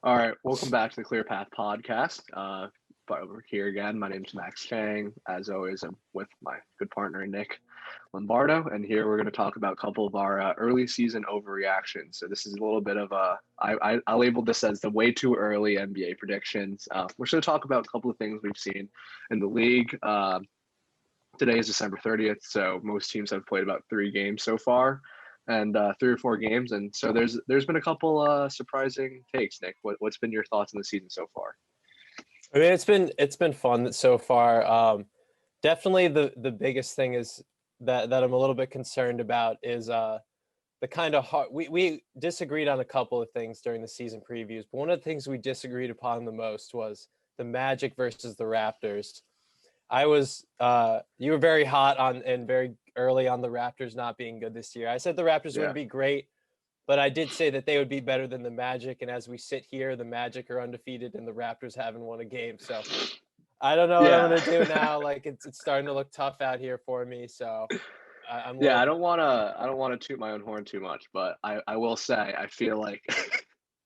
All right, welcome back to the ClearPath Podcast. But we're here again. My name's Max Chang. As always, I'm with my good partner Nick Lombardo, and here we're going to talk about a couple of our early season overreactions. So this is a little bit of I labeled this as the way too early NBA predictions. We're going to talk about a couple of things we've seen in the league. Today is December 30th, so most teams have played about 3 games so far, and 3 or 4 games. And so there's been a couple surprising takes. Nick, what's been your thoughts on the season so far? I mean, it's been fun so far. Definitely the biggest thing is that I'm a little bit concerned about is the kind of hard. We disagreed on a couple of things during the season previews, but one of the things we disagreed upon the most was the Magic versus the Raptors. You were very hot on and very early on the Raptors not being good this year. I said the Raptors wouldn't be great, but I did say that they would be better than the Magic. And as we sit here, the Magic are undefeated and the Raptors haven't won a game. So I don't know what I'm going to do now. Like it's starting to look tough out here for me. So I'm I don't want to toot my own horn too much, but I will say I feel like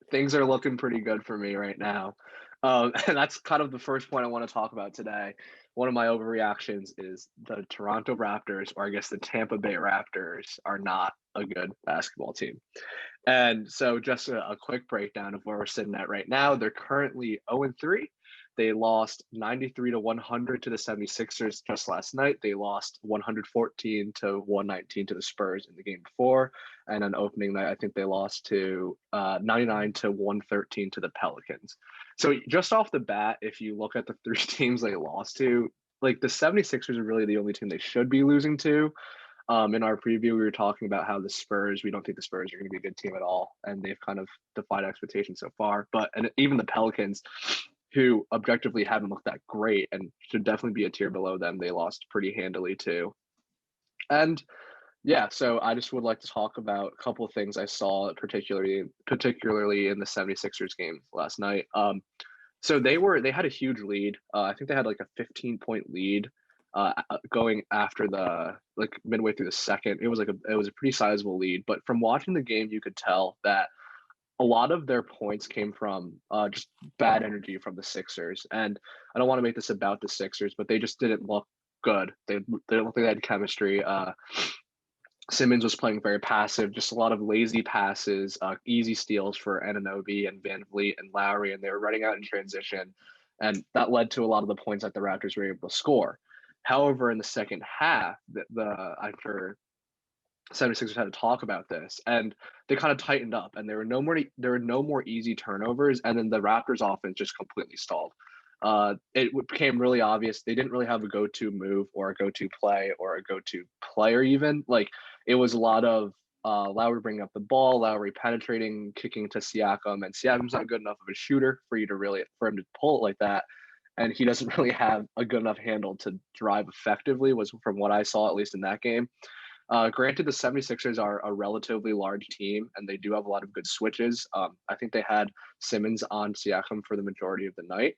things are looking pretty good for me right now. And that's kind of the first point I want to talk about today. One of my overreactions is the Toronto Raptors, or I guess the Tampa Bay Raptors, are not a good basketball team. And so just a quick breakdown of where we're sitting at right now. They're currently 0-3. They lost 93-100 to the 76ers just last night. They lost 114-119 to the Spurs in the game before. And on opening night, I think they lost to 99-113 to the Pelicans. So just off the bat, if you look at the 3 teams they lost to, like the 76ers are really the only team they should be losing to. In our preview, we were talking about how we don't think the Spurs are going to be a good team at all. And they've kind of defied expectations so far. And even the Pelicans, who objectively haven't looked that great and should definitely be a tier below them, they lost pretty handily too. And yeah, so I just would like to talk about a couple of things I saw, particularly in the 76ers game last night. So they had a huge lead. I think they had like a 15-point lead going after midway through the second. It was a pretty sizable lead, but from watching the game, you could tell that a lot of their points came from just bad energy from the Sixers. And I don't want to make this about the Sixers, but they just didn't look good. They didn't look like they had chemistry. Simmons was playing very passive, just a lot of lazy passes, easy steals for Anunoby and Van Vliet and Lowry, and they were running out in transition. And that led to a lot of the points that the Raptors were able to score. However, in the second half, after 76ers had to talk about this, and they kind of tightened up, and there were no more easy turnovers, and then the Raptors offense just completely stalled. It became really obvious they didn't really have a go-to move or a go-to play or a go-to player even. Like it was a lot of Lowry bringing up the ball, Lowry penetrating, kicking to Siakam, and Siakam's not good enough of a shooter for him to pull it like that. And he doesn't really have a good enough handle to drive effectively, was from what I saw, at least in that game. Granted, the 76ers are a relatively large team, and they do have a lot of good switches. I think they had Simmons on Siakam for the majority of the night.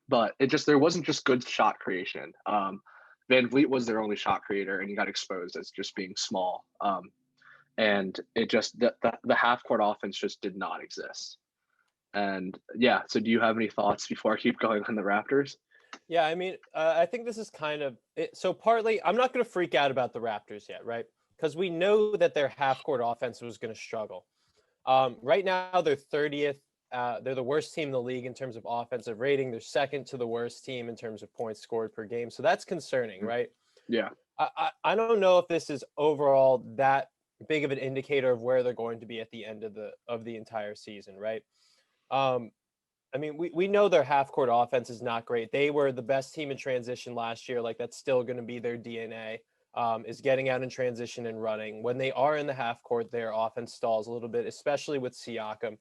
But there wasn't just good shot creation. Van Vliet was their only shot creator, and he got exposed as just being small. And it just the half court offense just did not exist. And yeah, so do you have any thoughts before I keep going on the Raptors? Yeah, I mean, I think this is kind of it. So partly, I'm not going to freak out about the Raptors yet, right? Because we know that their half court offense was going to struggle. Right now, they're 30th. They're the worst team in the league in terms of offensive rating. They're second to the worst team in terms of points scored per game. So that's concerning, right? Yeah. I don't know if this is overall that big of an indicator of where they're going to be at the end of the entire season, right? I mean, we know their half court offense is not great. They were the best team in transition last year. Like that's still going to be their DNA, is getting out in transition and running. When they are in the half court, their offense stalls a little bit, especially with Siakam.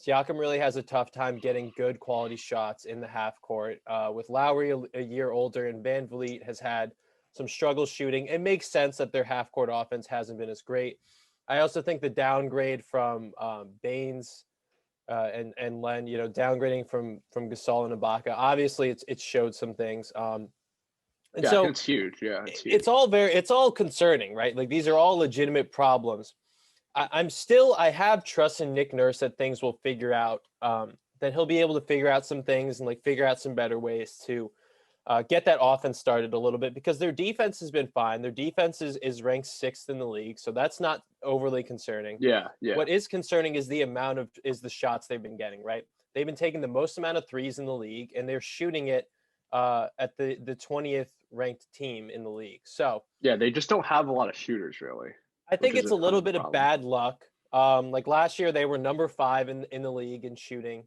Siakam really has a tough time getting good quality shots in the half court. With Lowry a year older and Van Vliet has had some struggles shooting, it makes sense that their half court offense hasn't been as great. I also think the downgrade from Baines and Len, downgrading from Gasol and Ibaka, obviously it's showed some things. So it's huge. Yeah, it's huge. It's all concerning, right? Like these are all legitimate problems. I have trust in Nick Nurse that things will figure out, that he'll be able to figure out some things and like figure out some better ways to get that offense started a little bit, because their defense has been fine. Their defense is ranked 6th in the league, so that's not overly concerning. Yeah, yeah. What is concerning is the shots they've been getting, right? They've been taking the most amount of threes in the league, and they're shooting it at the 20th ranked team in the league. So Yeah, they just don't have a lot of shooters, really, I which think is it's a kind little of the bit of problem. bad luck. Like last year, they were number 5 in the league in shooting,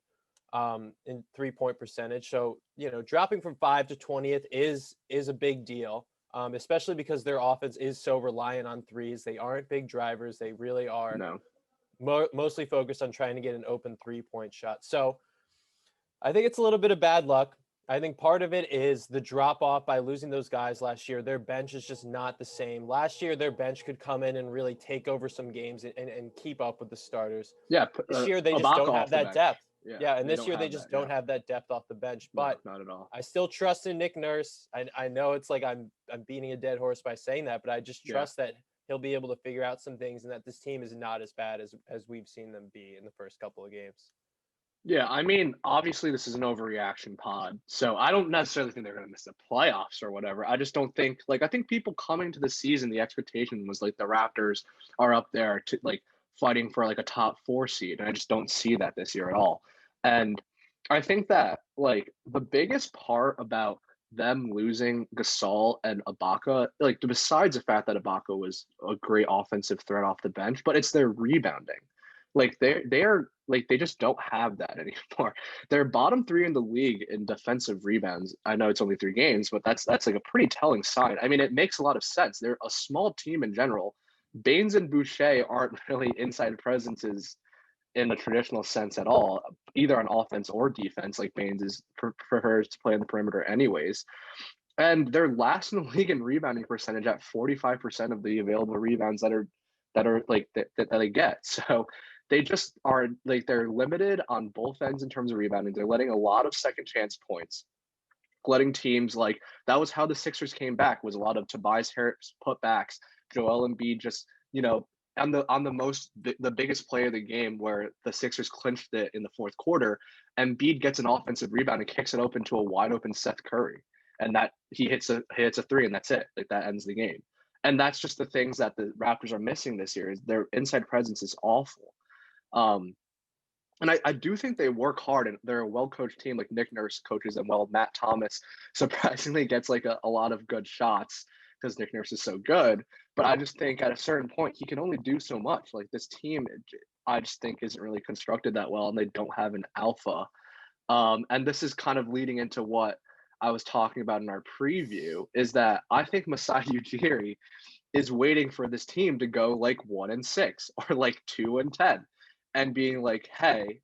in 3-point percentage. So, dropping from 5 to 20th is a big deal, especially because their offense is so reliant on threes. They aren't big drivers. They really are No. mostly focused on trying to get an open 3-point shot. So I think it's a little bit of bad luck. I think part of it is the drop off by losing those guys last year. Their bench is just not the same. Last year, their bench could come in and really take over some games and keep up with the starters. Yeah, This year, they just Ibaka don't have off the that bench. depth. Yeah, Yeah, and they this don't year they have just that, don't yeah. have that depth off the bench. No, But not at all. I still trust in Nick Nurse. I know it's like I'm beating a dead horse by saying that, but I just Yeah. trust that he'll be able to figure out some things, and that this team is not as bad as we've seen them be in the first couple of games. Yeah, I mean, obviously this is an overreaction pod, so I don't necessarily think they're going to miss the playoffs or whatever. I just don't think, I think people coming to the season, the expectation was like the Raptors are up there to like fighting for like a top 4 seed, and I just don't see that this year at all. And I think that like the biggest part about them losing Gasol and Ibaka, like besides the fact that Ibaka was a great offensive threat off the bench, but it's their rebounding. Like they're like they just don't have that anymore. They're bottom 3 in the league in defensive rebounds. I know it's only 3 games, but that's like a pretty telling sign. I mean, it makes a lot of sense. They're a small team in general. Baines and Boucher aren't really inside presences in a traditional sense at all, either on offense or defense. Like Baines prefers to play on the perimeter anyways. And they're last in the league in rebounding percentage at 45% of the available rebounds that are like that they get. So they just are like they're limited on both ends in terms of rebounding. They're letting a lot of second chance points, letting teams like that was how the Sixers came back, was a lot of Tobias Harris putbacks, Joel Embiid just, on the biggest play of the game where the Sixers clinched it in the fourth quarter, Embiid gets an offensive rebound and kicks it open to a wide open Seth Curry. And that he hits a 3 and that's it. Like that ends the game. And that's just the things that the Raptors are missing this year. Is their inside presence is awful. And I do think they work hard, and they're a well-coached team. Like Nick Nurse coaches them well. Matt Thomas surprisingly gets like a lot of good shots because Nick Nurse is so good. But I just think at a certain point he can only do so much. Like this team, I just think isn't really constructed that well, and they don't have an alpha. And this is kind of leading into what I was talking about in our preview, is that I think Masai Ujiri is waiting for this team to go like 1-6 or like 2-10 and being like, hey,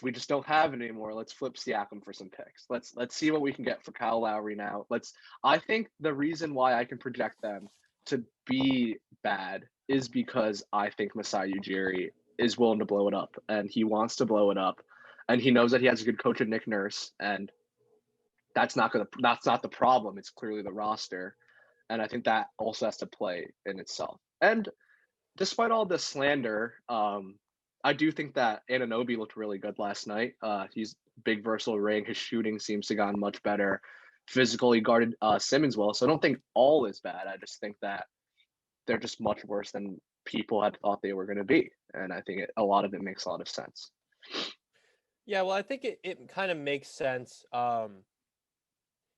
we just don't have it anymore. Let's flip Siakam for some picks. Let's see what we can get for Kyle Lowry now. I think the reason why I can project them to be bad is because I think Masai Ujiri is willing to blow it up, and he wants to blow it up, and he knows that he has a good coach in Nick Nurse, and that's not the problem. It's clearly the roster. And I think that also has to play in itself. And despite all the slander, I do think that Anunoby looked really good last night. He's big, versatile ring. His shooting seems to have gotten much better. Physically guarded Simmons well. So I don't think all is bad. I just think that they're just much worse than people had thought they were going to be. And I think a lot of it makes a lot of sense. Yeah, well, I think it kind of makes sense.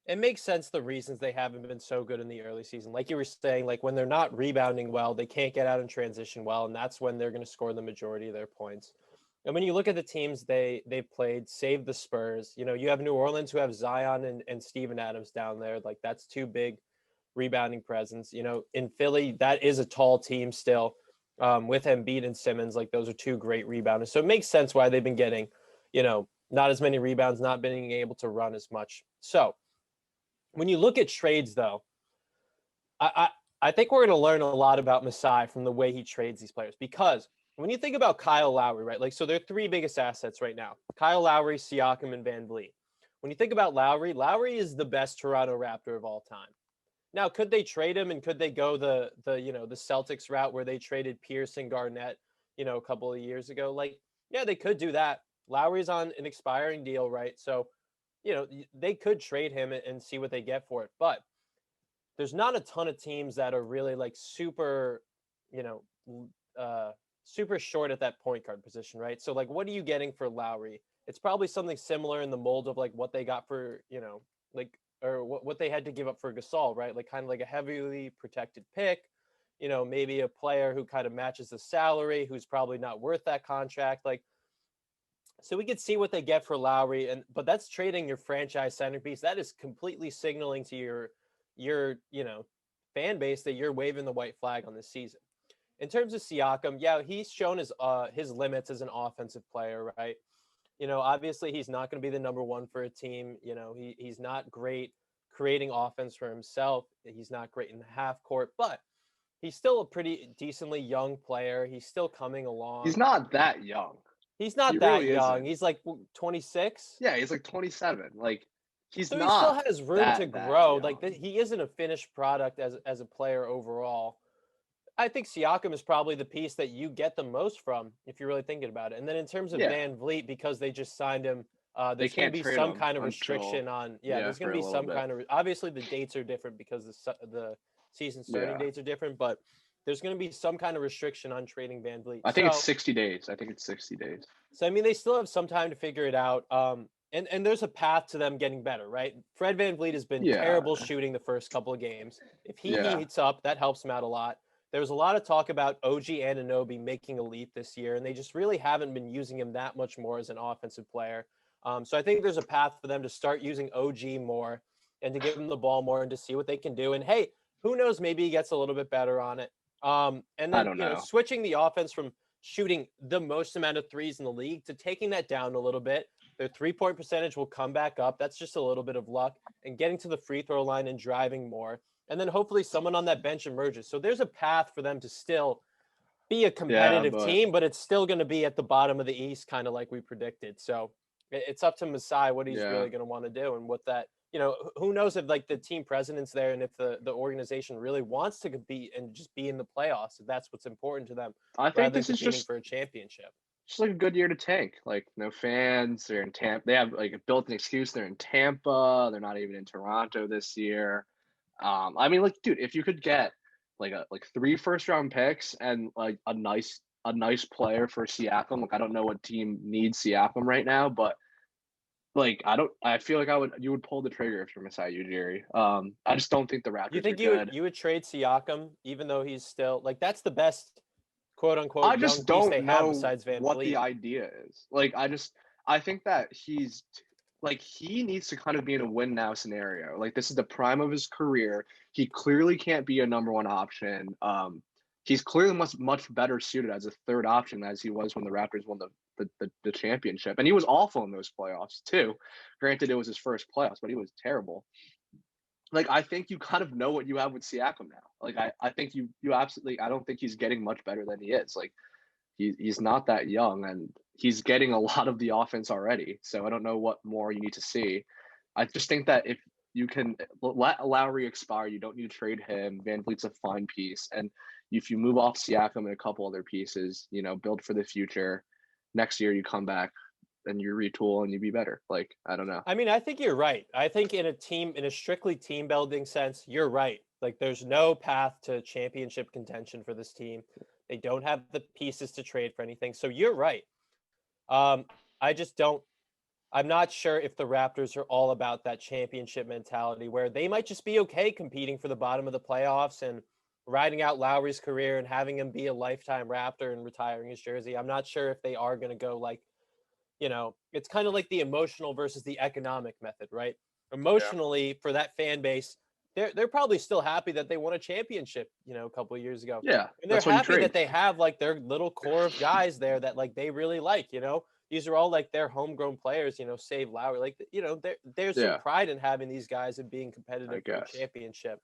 It makes sense the reasons they haven't been so good in the early season. Like you were saying, like when they're not rebounding well, they can't get out in transition well, and that's when they're going to score the majority of their points. And when you look at the teams they've played, save the Spurs, you have New Orleans who have Zion and Steven Adams down there. Like that's 2 big rebounding presence. In Philly, that is a tall team still, with Embiid and Simmons. Like those are 2 great rebounders. So it makes sense why they've been getting, not as many rebounds, not being able to run as much. So when you look at trades, though, I think we're going to learn a lot about Masai from the way he trades these players. Because when you think about Kyle Lowry, right, like, so they're 3 biggest assets right now: Kyle Lowry, Siakam, and Van Vliet. When you think about Lowry is the best Toronto Raptor of all time. Now, could they trade him, and could they go the Celtics route where they traded Pierce and Garnett a couple of years ago. Like, yeah, they could do that. Lowry's on an expiring deal, right? So, they could trade him and see what they get for it. But there's not a ton of teams that are really like super, you know, super short at that point guard position, right? So like, what are you getting for Lowry? It's probably something similar in the mold of like what they got for, like, or what they had to give up for Gasol, right? Like kind of like a heavily protected pick, maybe a player who kind of matches the salary, who's probably not worth that contract. Like, so we could see what they get for Lowry, but that's trading your franchise centerpiece. That is completely signaling to your fan base that you're waving the white flag on this season. In terms of Siakam, yeah, he's shown his limits as an offensive player, right? Obviously he's not going to be the number one for a team. He's not great creating offense for himself. He's not great in the half court, but he's still a pretty decently young player. He's still coming along. He's not that young. He's not He that really young. isn't. He's like 26. Yeah, he's like 27. Like he's So he still not has room to that grow. young. Like he isn't a finished product as a player overall. I think Siakam is probably the piece that you get the most from if you're really thinking about it. And then in terms of Van Vliet, because they just signed him, there's going to be some kind of restriction on. Yeah, there's going to be some kind of. Obviously, the dates are different because the season starting dates are different, but there's going to be some kind of restriction on trading Van Vliet. I think it's 60 days. I think it's 60 days. So I mean, they still have some time to figure it out. And there's a path to them getting better, right? Fred Van Vliet has been terrible shooting the first couple of games. If he heats up, that helps him out a lot. There was a lot of talk about OG Anunoby making a leap this year, and they just really haven't been using him that much more as an offensive player. So I think there's a path for them to start using OG more and to give him the ball more and to see what they can do. And hey, who knows? Maybe he gets a little bit better on it. And then switching the offense from shooting the most amount of threes in the league to taking that down a little bit. Their 3-point percentage will come back up. That's just a little bit of luck, and getting to the free throw line and driving more. And then hopefully someone on that bench emerges. So there's a path for them to still be a competitive team, but it's still going to be at the bottom of the East, kind of like we predicted. So it's up to Masai what he's really going to want to do, and what that, who knows if like the team president's there and if the organization really wants to compete and just be in the playoffs, if that's what's important to them. I think this is just for a championship. Just like a good year to tank. Like no fans. They're in Tampa. They have like a built-in excuse. They're in Tampa. They're not even in Toronto this year. I mean, like, dude, if you could get like 3 first-round picks and like a nice player for Siakam, like I don't know what team needs Siakam right now, but like I feel like you would pull the trigger if you're Masai Ujiri. I just don't think the Raptors. You think you would trade Siakam even though he's still like that's the best quote unquote I just young piece don't they have know besides Van what Vliet. the idea is. Like I think that he needs to kind of be in a win now scenario. Like this is the prime of his career. He clearly can't be a number one option. He's clearly much better suited as a third option as he was when the Raptors won the championship. And he was awful in those playoffs too. Granted, it was his first playoffs, but he was terrible. Like I think you kind of know what you have with Siakam now. Like I think you absolutely. I don't think he's getting much better than he is. Like he's not that young, and he's getting a lot of the offense already. So I don't know what more you need to see. I just think that if you can let Lowry expire, you don't need to trade him. Van Vliet's a fine piece, and if you move off Siakam and a couple other pieces, build for the future. Next year you come back and you retool and you be better. Like, I don't know. I mean, I think you're right. I think in a strictly team building sense, you're right. Like there's no path to championship contention for this team. They don't have the pieces to trade for anything. So you're right. I just don't, I'm not sure if the Raptors are all about that championship mentality where they might just be okay competing for the bottom of the playoffs and riding out Lowry's career and having him be a lifetime Raptor and retiring his jersey. I'm not sure if they are going to go like, it's kind of like the emotional versus the economic method, right? Emotionally, for that fan base, they're probably still happy that they won a championship, a couple of years ago. Yeah, and they're happy that they have like their little core of guys there that like they really like. These are all like their homegrown players. Save Lowry, like there's some pride in having these guys and being competitive for a championship.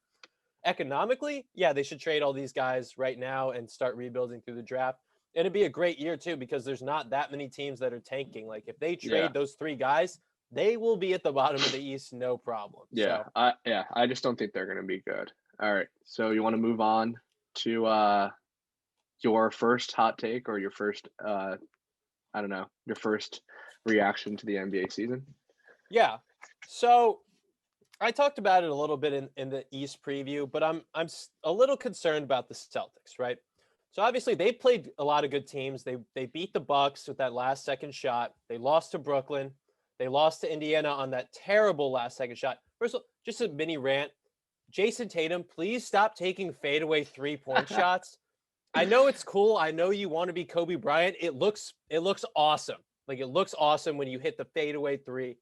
Economically, yeah, they should trade all these guys right now and start rebuilding through the draft. And it'd be a great year too because there's not that many teams that are tanking. Like if they trade those 3 guys, they will be at the bottom of the East, no problem. Yeah, so. I just don't think they're going to be good. All right, so you want to move on to your first hot take or your first I don't know, your first reaction to the NBA season? Yeah. So I talked about it a little bit in the East preview, but I'm a little concerned about the Celtics, right? So obviously they played a lot of good teams. They beat the Bucks with that last second shot. They lost to Brooklyn. They lost to Indiana on that terrible last second shot. First of all, just a mini rant. Jason Tatum, please stop taking fadeaway 3-point shots. I know it's cool. I know you want to be Kobe Bryant. It looks awesome. Like it looks awesome when you hit the fadeaway 3,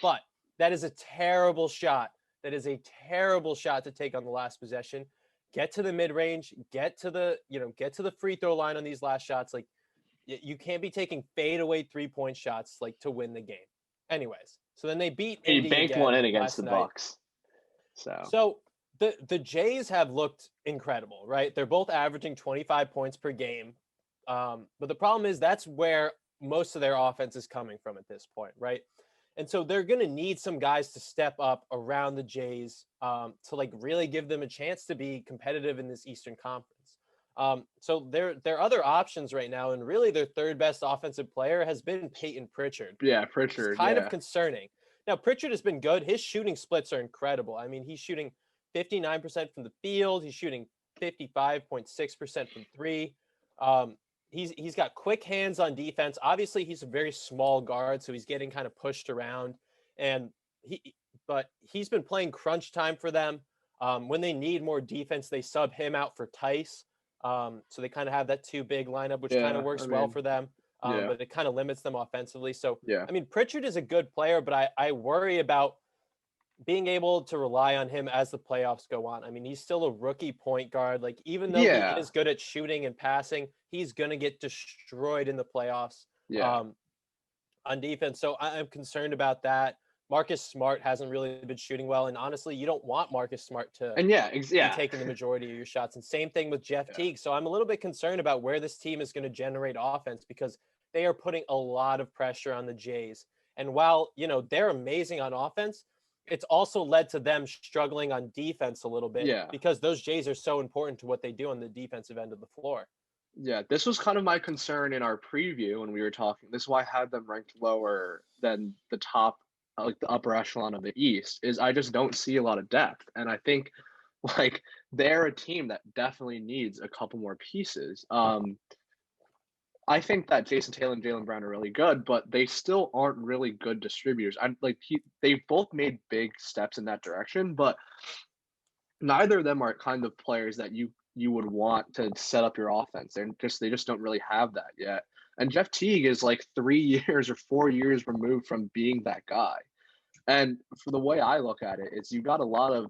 but that is a terrible shot. That is a terrible shot to take on the last possession. Get to the mid-range, get to the free throw line on these last shots. Like you can't be taking fadeaway 3-point shots like to win the game. Anyways, so then they beat He Indy banked again one in against last the night. Bucks. So the Jays have looked incredible, right? They're both averaging 25 points per game. But the problem is that's where most of their offense is coming from at this point, right? And so they're going to need some guys to step up around the Jays to like really give them a chance to be competitive in this Eastern Conference. So their other options right now, and really their third best offensive player has been Peyton Pritchard. Yeah, Pritchard. It's kind of concerning. Now, Pritchard has been good. His shooting splits are incredible. I mean, he's shooting 59% from the field. He's shooting 55.6% from 3. He's got quick hands on defense. Obviously, he's a very small guard, so he's getting kind of pushed around. But he's been playing crunch time for them. When they need more defense, they sub him out for Tice. So they kind of have that 2 big lineup, which kind of works well for them. But it kind of limits them offensively. So, I mean, Pritchard is a good player, but I worry about being able to rely on him as the playoffs go on. I mean, he's still a rookie point guard. Like, even though he is good at shooting and passing, he's going to get destroyed in the playoffs on defense. So I'm concerned about that. Marcus Smart hasn't really been shooting well. And honestly, you don't want Marcus Smart to be taking the majority of your shots. And same thing with Jeff Teague. So I'm a little bit concerned about where this team is going to generate offense because they are putting a lot of pressure on the Jays. And while, they're amazing on offense, it's also led to them struggling on defense a little bit because those Jays are so important to what they do on the defensive end of the floor. Yeah, this was kind of my concern in our preview when we were talking. This is why I had them ranked lower than the top, like the upper echelon of the East, is I just don't see a lot of depth. And I think like they're a team that definitely needs a couple more pieces. I think that Jason Taylor and Jaylen Brown are really good, but they still aren't really good distributors. They both made big steps in that direction, but neither of them are kind of players that you would want to set up your offense. They just don't really have that yet. And Jeff Teague is like 3 years or 4 years removed from being that guy. And for the way I look at it, it's you got a lot of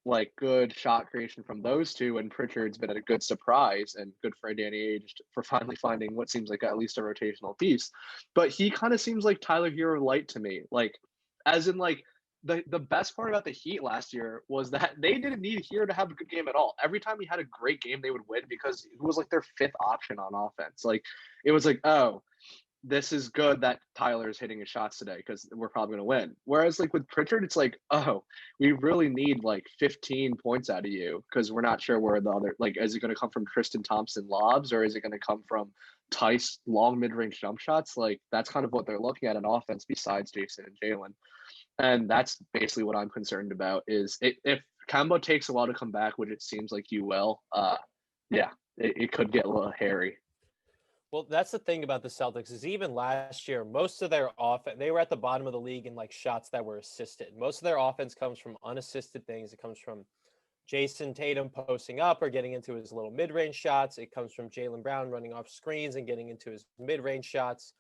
like good shot creation from those two, and Pritchard's been a good surprise and good for Danny Ainge for finally finding what seems like at least a rotational piece. But he kind of seems like Tyler Hero light to me, like as in like the best part about the Heat last year was that they didn't need Hero to have a good game at all. Every time he had a great game, they would win because it was like their 5th option on offense. Like it was like, oh, this is good that Tyler is hitting his shots today because we're probably going to win. Whereas like with Pritchard, it's like, oh, we really need like 15 points out of you because we're not sure where the other, like, is it going to come from Tristan Thompson lobs or is it going to come from Tice long mid-range jump shots? Like that's kind of what they're looking at in offense besides Jason and Jaylen. And that's basically what I'm concerned about is if Kemba takes a while to come back, which it seems like you will, it could get a little hairy. Well, that's the thing about the Celtics is even last year, most of their offense, they were at the bottom of the league in like shots that were assisted. Most of their offense comes from unassisted things. It comes from Jason Tatum posting up or getting into his little mid-range shots. It comes from Jaylen Brown running off screens and getting into his mid-range shots.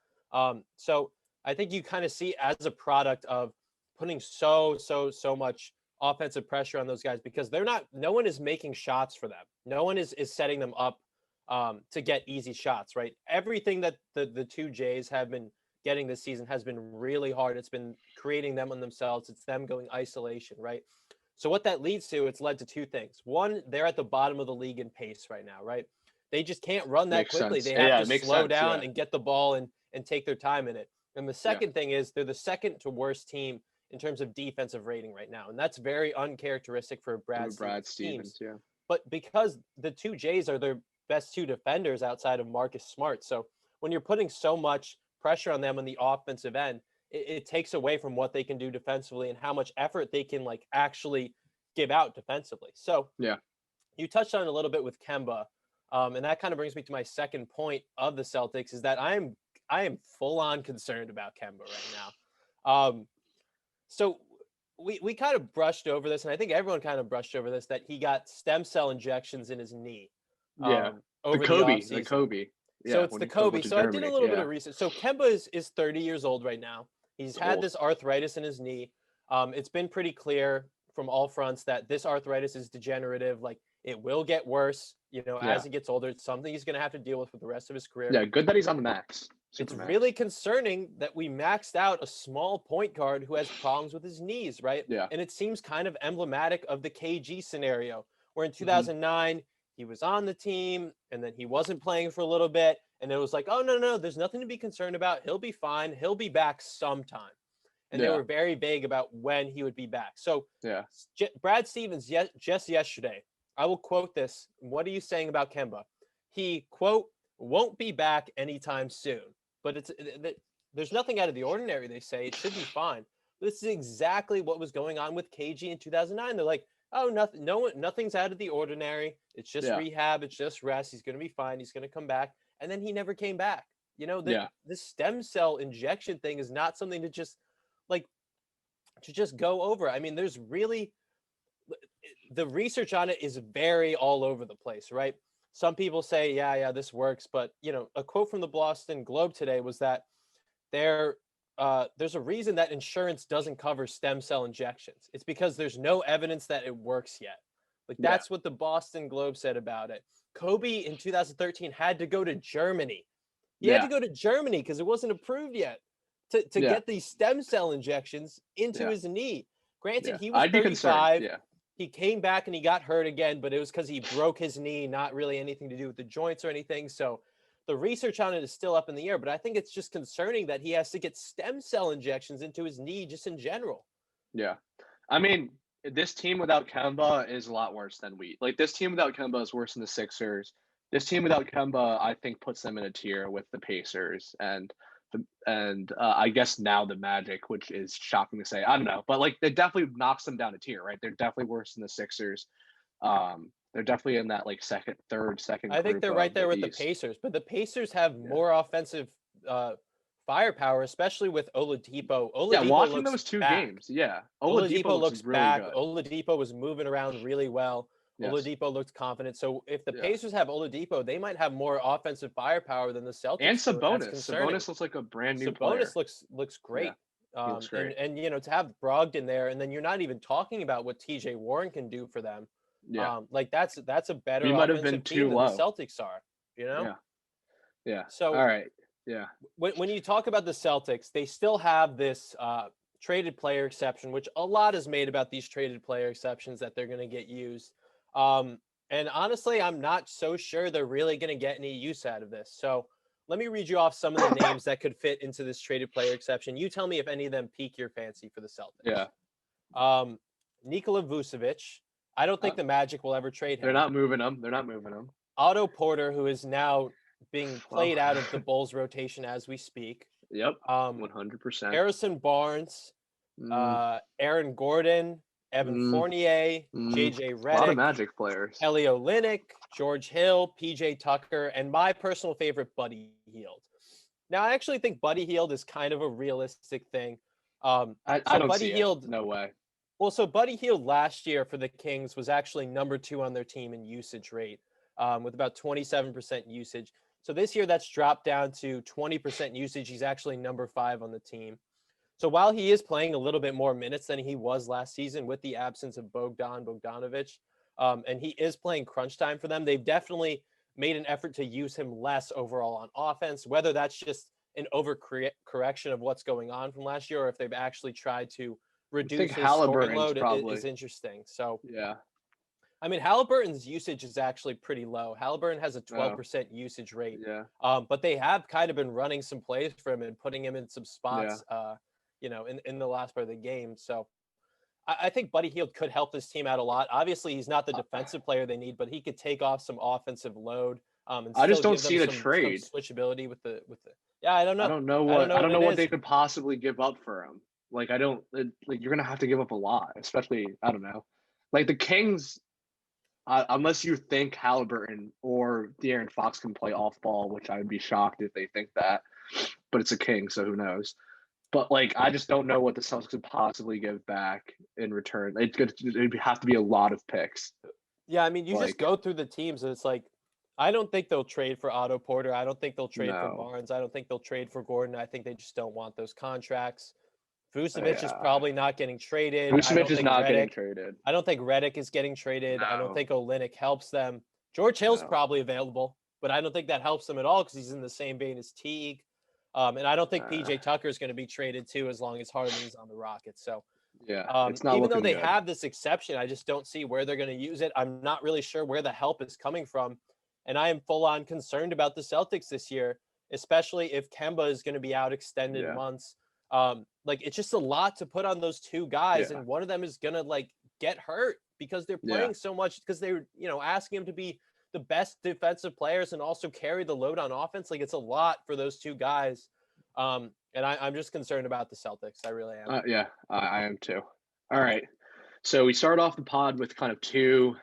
So I think you kind of see as a product of putting so much offensive pressure on those guys because no one is making shots for them. No one is setting them up to get easy shots, right? Everything that the 2 Jays have been getting this season has been really hard. It's been creating them on themselves. It's them going isolation, right? So what that leads to, it's led to 2 things. One, they're at the bottom of the league in pace right now, right? They just can't run that quickly. They have to slow down and get the ball and take their time in it. And the second thing is they're the second to worst team in terms of defensive rating right now. And that's very uncharacteristic for Brad Stevens teams. Yeah. But because the 2 Jays are best two defenders outside of Marcus Smart. So when you're putting so much pressure on them on the offensive end, it takes away from what they can do defensively and how much effort they can like actually give out defensively. So Yeah. you touched on it a little bit with Kemba. And that kind of brings me to my second point of the Celtics is that I am full on concerned about Kemba right now. So we kind of brushed over this, and I think everyone kind of brushed over this, that he got stem cell injections in his knee Yeah. over the The offseason. Kobe. So Yeah. it's When the he went Kobe. to So I did a Germany. little bit Yeah. of research. So Kemba is 30 years old right now. He's It's had old. this arthritis in his knee. It's been pretty clear from all fronts that this arthritis is degenerative. Like it will get worse, Yeah. as he gets older. It's something he's going to have to deal with for the rest of his career. Yeah. Good that he's on the max. It's Supermax. really concerning that we maxed out a small point guard who has problems with his knees, right? Yeah. And it seems kind of emblematic of the KG scenario, where in 2009, he was on the team and then he wasn't playing for a little bit. And it was like, oh, no, there's nothing to be concerned about. He'll be fine. He'll be back sometime. And they were very vague about when he would be back. So Brad Stevens, just yesterday, I will quote this. What are you saying about Kemba? He, quote, won't be back anytime soon. But there's nothing out of the ordinary, they say. It should be fine. This is exactly what was going on with KG in 2009. They're like, oh, nothing's out of the ordinary. It's just rehab. It's just rest. He's going to be fine. He's going to come back. And then he never came back. This stem cell injection thing is not something to just go over. I mean, there's really the research on it is very all over the place, right? Some people say, yeah, this works. But, a quote from the Boston Globe today was that there's a reason that insurance doesn't cover stem cell injections. It's because there's no evidence that it works yet. That's what the Boston Globe said about it. Kobe in 2013 had to go to Germany. He had to go to Germany because it wasn't approved yet to get these stem cell injections into his knee. Granted, he was 35. He came back and he got hurt again, but it was because he broke his knee, not really anything to do with the joints or anything. So the research on it is still up in the air, but I think it's just concerning that he has to get stem cell injections into his knee just in general. Yeah. I mean, this team without Kemba is a lot worse than this team without Kemba is worse than the Sixers. This team without Kemba, I think, puts them in a tier with the Pacers and I guess now the Magic, which is shocking to say. I don't know, but it definitely knocks them down a tier, right? They're definitely worse than the Sixers. They're definitely in that second. I think they're right there with the Pacers, but the Pacers have more offensive firepower, especially with Oladipo. Watching those two games, Oladipo looks really back. good. Oladipo was moving around really well. Yes. Oladipo looked confident. So if the Pacers have Oladipo, they might have more offensive firepower than the Celtics. And Sabonis. Sabonis looks like a brand new player. Sabonis looks great. He looks great. And to have Brogdon there, and then you're not even talking about what TJ Warren can do for them. Yeah. That's a better offensive team than the Celtics are. Yeah. So all right. Yeah. When you talk about the Celtics, they still have this traded player exception, which a lot is made about these traded player exceptions that they're going to get used. And honestly, I'm not so sure they're really going to get any use out of this. So let me read you off some of the names that could fit into this traded player exception. You tell me if any of them pique your fancy for the Celtics. Yeah. Nikola Vucevic. I don't think the Magic will ever trade him. They're not moving him. Otto Porter, who is now being played out of the Bulls rotation as we speak. Yep. 100%. Harrison Barnes, Aaron Gordon, Evan Fournier, JJ Redick, a lot of Magic players. Kelly Olynyk, George Hill, PJ Tucker, and my personal favorite, Buddy Hield. Now, I actually think Buddy Hield is kind of a realistic thing. I don't see it. No way. Well, so Buddy Hield last year for the Kings was actually number 2 on their team in usage rate, with about 27% usage. So this year that's dropped down to 20% usage. He's actually number 5 on the team. So while he is playing a little bit more minutes than he was last season with the absence of Bogdanovic, and he is playing crunch time for them, they've definitely made an effort to use him less overall on offense, whether that's just an overcorrection of what's going on from last year or if they've actually tried to reduce his scoring load is interesting. So yeah. I mean, Halliburton's usage is actually pretty low. Halliburton has a 12% usage rate. Yeah. But they have kind of been running some plays for him and putting him in some spots, in the last part of the game. So I think Buddy Hield could help this team out a lot. Obviously, he's not the defensive player they need, but he could take off some offensive load and I just still don't give them see a some trade. switchability with the. Yeah, I don't I know. don't know I don't what know I what don't know it what they is. could possibly give up for him. Like I don't like you're gonna have to give up a lot, especially I don't know. Like the Kings, unless you think Halliburton or De'Aaron Fox can play off ball, which I would be shocked if they think that. But it's a King, so who knows? But like I just don't know what the Celtics could possibly give back in return. It'd have to be a lot of picks. Yeah, I mean, you just Like go through the teams, and it's like, I don't think they'll trade for Otto Porter. I don't think they'll trade for no, Barnes. I don't think they'll trade for Gordon. I think they just don't want those contracts. Vucevic is yeah, probably not getting traded. Vucevic is not getting traded. I don't think Redick is getting traded. I don't No, think Olynyk helps them. George Hill's no. probably available, but I don't think that helps them at all because he's in the same vein as Teague. And I don't think Uh, PJ Tucker is going to be traded too as long as Harden's on the Rockets. So yeah, it's not even though looking they good. have this exception, I just don't see where they're going to use it. I'm not really sure where the help is coming from. And I am full on concerned about the Celtics this year, especially if Kemba is going to be out extended Yeah, months. Like it's just a lot to put on those two guys, yeah, and one of them is going to like get hurt because they're yeah. playing so much because they're, asking him to be the best defensive players and also carry the load on offense. Like it's a lot for those two guys. And I'm just concerned about the Celtics. I really am. Yeah, I am too. All right. So we start off the pod with kind of two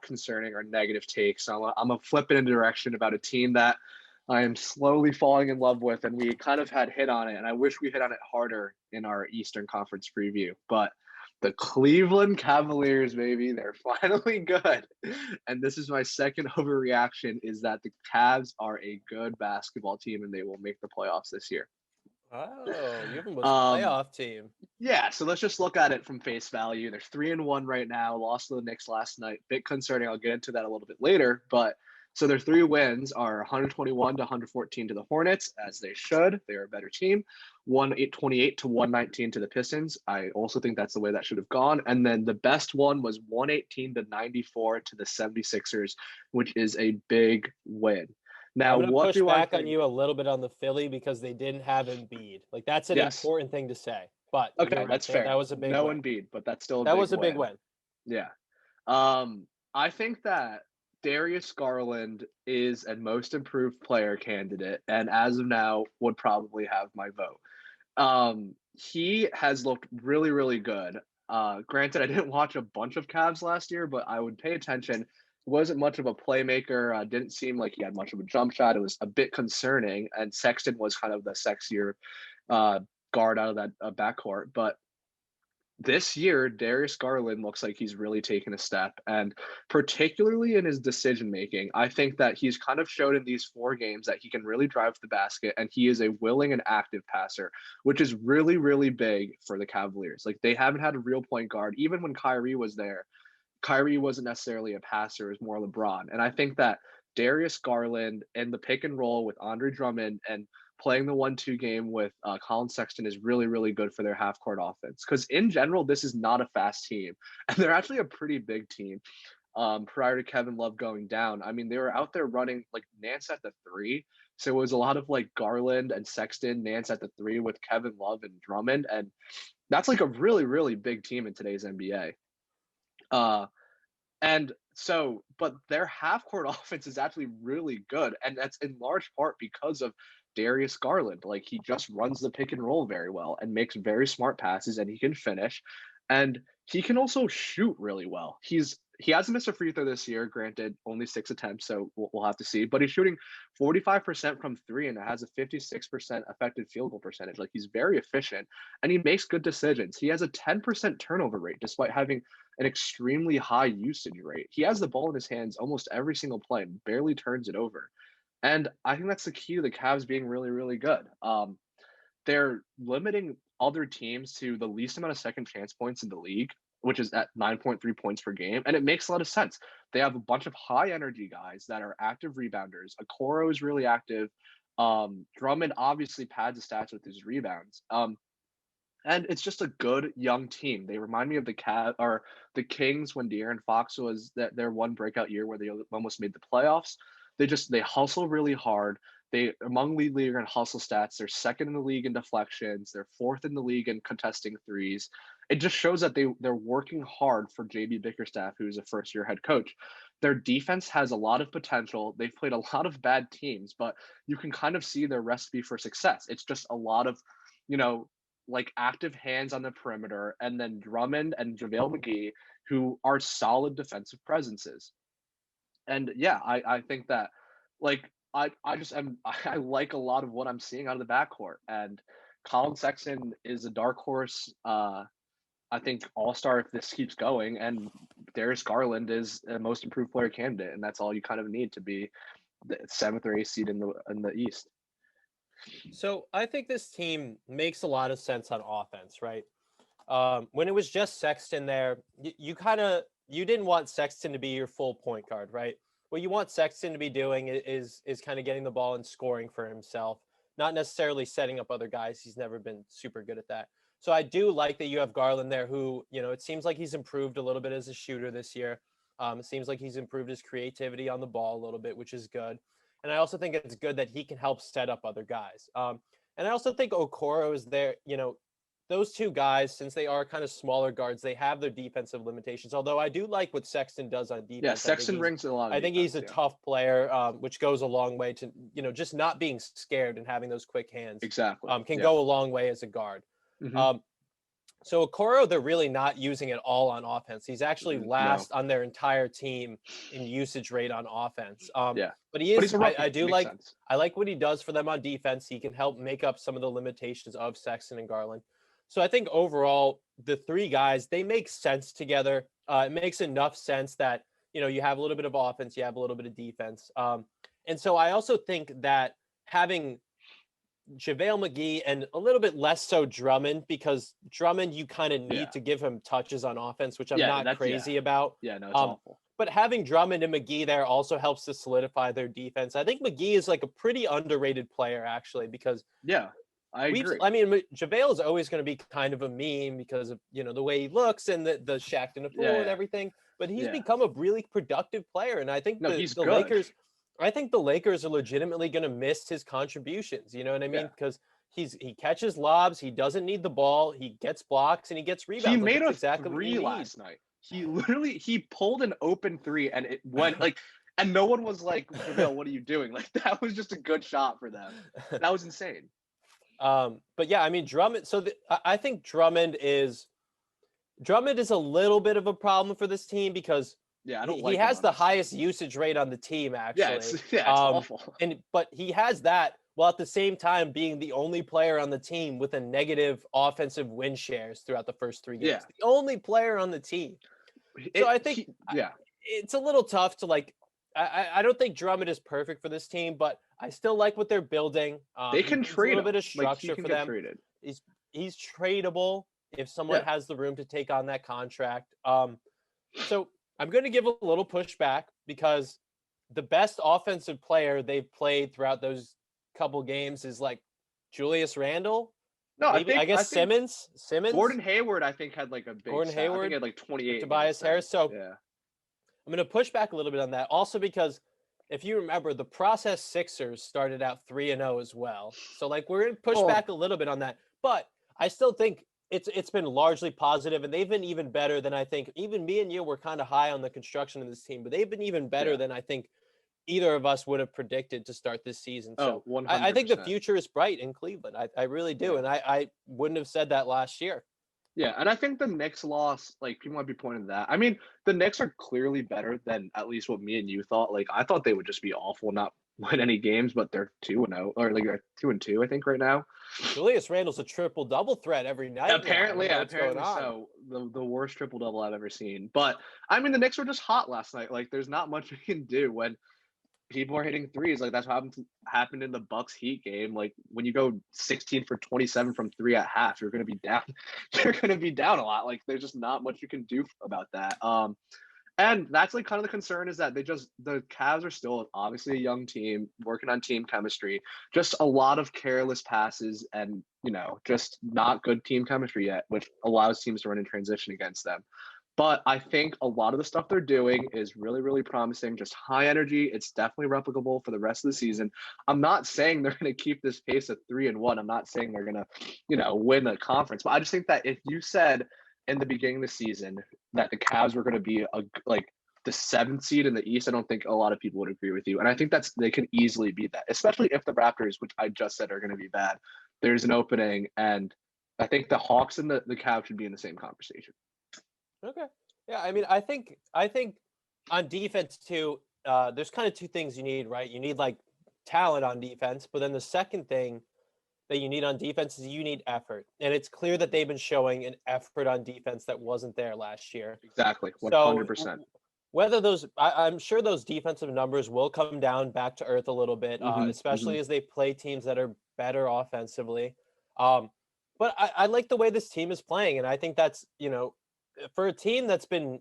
concerning or negative takes. I'm gonna flip it in a direction about a team that I am slowly falling in love with, and we kind of had hit on it, and I wish we hit on it harder in our Eastern Conference preview. But the Cleveland Cavaliers, baby, they're finally good. And this is my second overreaction: is that the Cavs are a good basketball team, and they will make the playoffs this year. Oh, you have them as a Um, playoff team. yeah, so let's just look at it from face value. They're 3-1 right now. Lost to the Knicks last night. Bit concerning. I'll get into that a little bit later. But so their three wins are 121 to 114 to the Hornets, as they should. They're a better team. 128 to 119 to the Pistons. I also think that's the way that should have gone. And then the best one was 118 to 94 to the 76ers, which is a big win. I'm Now, going to what push do I back on think? you a little bit on the Philly because they didn't have Embiid. Like that's an Yes. important thing to say. But you're Okay, right. that's That fair. was a big No win. Embiid, but that's still a That big was a big win. win. Yeah. I think that Darius Garland is a most improved player candidate, and as of now, would probably have my vote. He has looked really, really good. Granted, I didn't watch a bunch of Cavs last year, but I would pay attention. Wasn't much of a playmaker. Didn't seem like he had much of a jump shot. It was a bit concerning, and Sexton was kind of the sexier uh, guard out of that backcourt. But this year, Darius Garland looks like he's really taken a step, and particularly in his decision making, I think that he's kind of showed in these four games that he can really drive the basket, and he is a willing and active passer, which is really, really big for the Cavaliers. Like they haven't had a real point guard, even when Kyrie was there. Kyrie wasn't necessarily a passer; it was more LeBron, and I think that Darius Garland and the pick and roll with Andre Drummond and playing the 1-2 game with Colin Sexton is really, really good for their half court offense. Because in general, this is not a fast team, and they're actually a pretty big team. Prior to Kevin Love going down, I mean, they were out there running like Nance at the three. So it was a lot of like Garland and Sexton, Nance at the three with Kevin Love and Drummond. And that's like a really, really big team in today's NBA. Uh, and so, but their half court offense is actually really good. And that's in large part because of Darius Garland. Like he just runs the pick and roll very well and makes very smart passes and he can finish. And he can also shoot really well. He hasn't missed a free throw this year, granted, only 6 attempts, so we'll have to see. But he's shooting 45% from three and has a 56% effective field goal percentage. Like he's very efficient and he makes good decisions. He has a 10% turnover rate despite having an extremely high usage rate. He has the ball in his hands almost every single play and barely turns it over. And I think that's the key to the Cavs being really, really good. They're limiting other teams to the least amount of second chance points in the league, which is at 9.3 points per game. And it makes a lot of sense. They have a bunch of high energy guys that are active rebounders. Okoro is really active. Drummond obviously pads the stats with his rebounds. And it's just a good young team. They remind me of the Kings when De'Aaron Fox was their one breakout year where they almost made the playoffs. They hustle really hard. They among league leader in hustle stats. They're second in the league in deflections. They're fourth in the league in contesting threes. It just shows that they're working hard for JB Bickerstaff, who's a first year head coach. their defense has a lot of potential. They've played a lot of bad teams, but you can kind of see their recipe for success. It's just a lot of, like active hands on the perimeter, and then Drummond and JaVale McGee, who are solid defensive presences. And yeah, I think that like I just am I like a lot of what I'm seeing out of the backcourt. And Colin Sexton is a dark horse. I think all-star if this keeps going, and Darius Garland is a most improved player candidate, and that's all you kind of need to be the 7th or 8th seed in the East. So I think this team makes a lot of sense on offense, right? When it was just Sexton there, you didn't want Sexton to be your full point guard, right? What you want Sexton to be doing is kind of getting the ball and scoring for himself, not necessarily setting up other guys. He's never been super good at that. So I do like that you have Garland there, who, it seems like he's improved a little bit as a shooter this year. It seems like he's improved his creativity on the ball a little bit, which is good. And I also think it's good that he can help set up other guys. And I also think Okoro is there. Those two guys, since they are kind of smaller guards, they have their defensive limitations. Although I do like what Sexton does on defense. Yeah, Sexton brings a lot of I think defense, he's a tough player, which goes a long way to, just not being scared and having those quick hands. Exactly. Can go a long way as a guard. Mm-hmm. So Okoro, they're really not using it all on offense. He's actually last on their entire team in usage rate on offense. But he is. I do like. Sense. I like what he does for them on defense. He can help make up some of the limitations of Sexton and Garland. So I think overall, the three guys, they make sense together. It makes enough sense that you have a little bit of offense, you have a little bit of defense, and so I also think that having JaVale McGee and a little bit less so Drummond, because Drummond, you kind of need to give him touches on offense, which I'm not crazy about. Yeah, no, it's awful. But having Drummond and McGee there also helps to solidify their defense. I think McGee is like a pretty underrated player, actually, because I agree. I mean, JaVale is always going to be kind of a meme because of, the way he looks and the Shaq in the pool and everything. But he's become a really productive player. And I think the Lakers, are legitimately going to miss his contributions. You know what I mean? Because he catches lobs. He doesn't need the ball. He gets blocks and he gets rebounds. He made a three last night. He pulled an open three and it went and no one was like, JaVale, what are you doing? Like, that was just a good shot for them. That was insane. But yeah, I mean, Drummond. So I think Drummond is a little bit of a problem for this team because he has the highest usage rate on the team, actually. It's awful. But he has that while at the same time being the only player on the team with a negative offensive win shares throughout the first 3 games. Yeah. The only player on the team. So I think it's a little tough to like. I don't think Drummond is perfect for this team, but I still like what they're building. They can trade a little bit of structure for them. Traded. He's tradable if someone has the room to take on that contract. So I'm going to give a little pushback because the best offensive player they've played throughout those couple games is like Julius Randle. No, maybe, I guess Simmons. Gordon Hayward, I think, had like a big Gordon Hayward. I think he had like 28. Tobias Harris. So I'm going to push back a little bit on that. Also because if you remember, the process Sixers started out 3-0 as well. So like we're going to push back a little bit on that. But I still think it's been largely positive, and they've been even better than I think. Even me and you were kind of high on the construction of this team, but they've been even better than I think either of us would have predicted to start this season. So 100%. I think the future is bright in Cleveland. I really do. And I wouldn't have said that last year. Yeah, and I think the Knicks loss, like, people might be pointing to that. I mean, the Knicks are clearly better than at least what me and you thought. Like, I thought they would just be awful, not win any games, but they're 2-0, or like 2-2, I think, right now. Julius Randle's a triple-double threat every night. Apparently so. The worst triple-double I've ever seen. But, I mean, the Knicks were just hot last night. Like, there's not much we can do when people are hitting threes. Like, that's what happened in the Bucks Heat game. Like, when you go 16 for 27 from three at half, you're going to be down. You're going to be down a lot. Like, there's just not much you can do about that. And that's like kind of the concern is that the Cavs are still obviously a young team working on team chemistry, just a lot of careless passes and, just not good team chemistry yet, which allows teams to run in transition against them. But I think a lot of the stuff they're doing is really, really promising, just high energy. It's definitely replicable for the rest of the season. I'm not saying they're going to keep this pace of 3-1. I'm not saying they're going to, win the conference. But I just think that if you said in the beginning of the season that the Cavs were going to be the 7th seed in the East, I don't think a lot of people would agree with you. And I think they can easily beat that, especially if the Raptors, which I just said are going to be bad, there's an opening. And I think the Hawks and the Cavs should be in the same conversation. Okay. Yeah, I mean, I think on defense too, there's kind of two things you need, right? You need like talent on defense, but then the second thing that you need on defense is you need effort. And it's clear that they've been showing an effort on defense that wasn't there last year. Exactly. So 100%. whether I'm sure those defensive numbers will come down back to earth a little bit, especially as they play teams that are better offensively. But I like the way this team is playing. And I think that's, for a team that's been,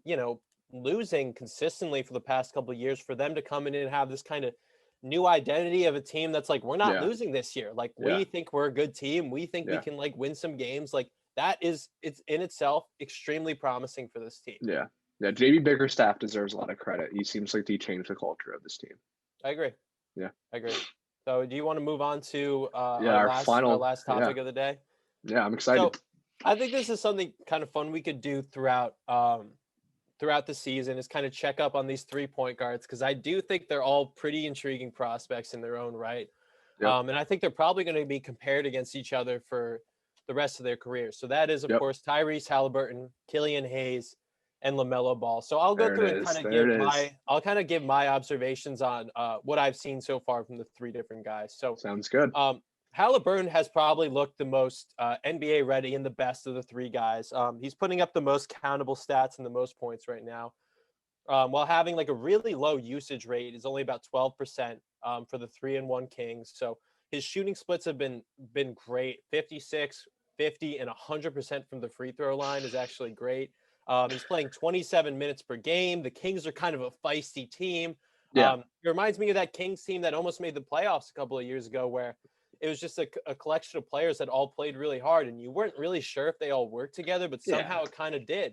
losing consistently for the past couple of years, for them to come in and have this kind of new identity of a team that's like, we're not losing this year. Like, we think we're a good team. We think we can like win some games. Like it's in itself extremely promising for this team. Yeah. Yeah. JB Bickerstaff deserves a lot of credit. He seems like he changed the culture of this team. I agree. Yeah. I agree. So do you want to move on to our last topic of the day? Yeah, I'm excited. So I think this is something kind of fun we could do throughout the season, is kind of check up on these 3-point guards, because I do think they're all pretty intriguing prospects in their own right. Yep. And I think they're probably going to be compared against each other for the rest of their careers. So that is, of course, Tyrese Halliburton, Killian Hayes, and LaMelo Ball. So I'll go through and kind of give my observations on what I've seen so far from the 3 different guys. So sounds good. Halliburton has probably looked the most NBA ready and the best of the 3 guys. He's putting up the most countable stats and the most points right now, while having like a really low usage rate. Is only about 12% for the 3-1 Kings. So his shooting splits have been great. 56, 50, and 100% from the free throw line is actually great. He's playing 27 minutes per game. The Kings are kind of a feisty team. Yeah. It reminds me of that Kings team that almost made the playoffs a couple of years ago, where it was just a collection of players that all played really hard, and you weren't really sure if they all worked together, but somehow it kind of did.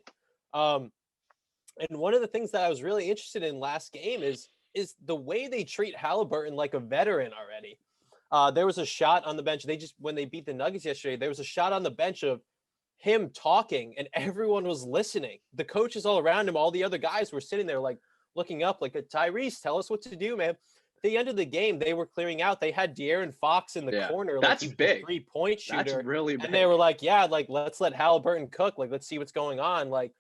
And one of the things that I was really interested in last game is the way they treat Halliburton like a veteran already. There was a shot on the bench. When they beat the Nuggets yesterday, there was a shot on the bench of him talking, and everyone was listening. The coaches all around him, all the other guys were sitting there like looking up, like, Tyrese, tell us what to do, man. At the end of the game, they were clearing out. They had De'Aaron Fox in the corner. That's like big. 3-point shooter. That's really big. And they were like, let's let Halliburton cook. Like, let's see what's going on. Like